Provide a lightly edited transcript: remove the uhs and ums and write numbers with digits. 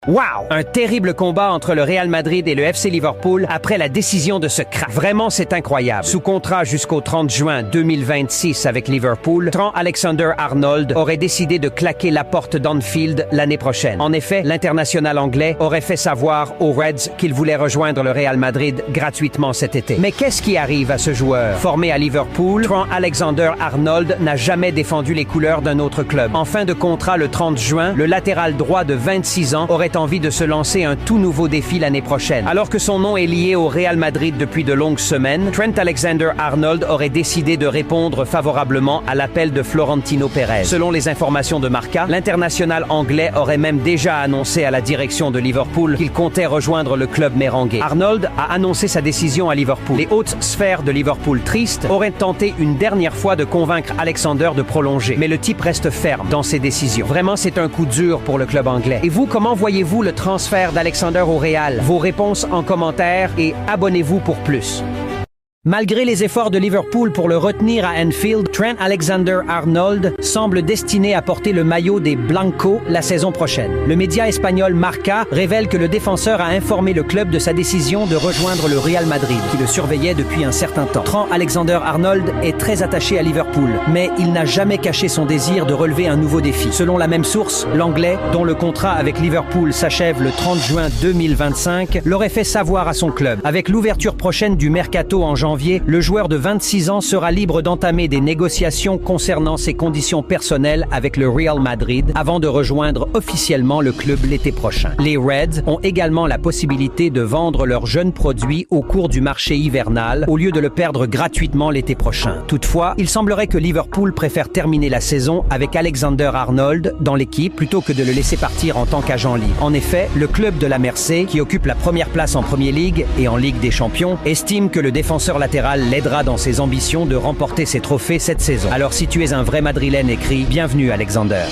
Wow! Un terrible combat entre le Real Madrid et le FC Liverpool après la décision de ce crack. Vraiment, c'est incroyable. Sous contrat jusqu'au 30 juin 2026 avec Liverpool, Trent Alexander-Arnold aurait décidé de claquer la porte d'Anfield l'année prochaine. En effet, l'international anglais aurait fait savoir aux Reds qu'il voulait rejoindre le Real Madrid gratuitement cet été. Mais qu'est-ce qui arrive à ce joueur? Formé à Liverpool, Trent Alexander-Arnold n'a jamais défendu les couleurs d'un autre club. En fin de contrat le 30 juin, le latéral droit de 26 ans aurait envie de se lancer un tout nouveau défi l'année prochaine. Alors que son nom est lié au Real Madrid depuis de longues semaines, Trent Alexander-Arnold aurait décidé de répondre favorablement à l'appel de Florentino Pérez. Selon les informations de Marca, l'international anglais aurait même déjà annoncé à la direction de Liverpool qu'il comptait rejoindre le club merengue. Arnold a annoncé sa décision à Liverpool. Les hautes sphères de Liverpool, tristes, auraient tenté une dernière fois de convaincre Alexander de prolonger. Mais le type reste ferme dans ses décisions. Vraiment, c'est un coup dur pour le club anglais. Et vous, comment voyez-vous le transfert d'Alexander au Real? Vos réponses en commentaire et abonnez-vous pour plus. Malgré les efforts de Liverpool pour le retenir à Anfield, Trent Alexander-Arnold semble destiné à porter le maillot des Blancos la saison prochaine. Le média espagnol Marca révèle que le défenseur a informé le club de sa décision de rejoindre le Real Madrid, qui le surveillait depuis un certain temps. Trent Alexander-Arnold est très attaché à Liverpool, mais il n'a jamais caché son désir de relever un nouveau défi. Selon la même source, l'Anglais, dont le contrat avec Liverpool s'achève le 30 juin 2025, l'aurait fait savoir à son club. Avec l'ouverture prochaine du mercato en janvier, le joueur de 26 ans sera libre d'entamer des négociations concernant ses conditions personnelles avec le Real Madrid avant de rejoindre officiellement le club l'été prochain. Les Reds ont également la possibilité de vendre leurs jeunes produits au cours du marché hivernal au lieu de le perdre gratuitement l'été prochain. Toutefois, il semblerait que Liverpool préfère terminer la saison avec Alexander-Arnold dans l'équipe plutôt que de le laisser partir en tant qu'agent libre. En effet, le club de la Mersey, qui occupe la première place en Premier League et en Ligue des Champions, estime que le défenseur latéral l'aidera dans ses ambitions de remporter ses trophées cette saison. Alors si tu es un vrai Madrilène, écris « Bienvenue Alexander ».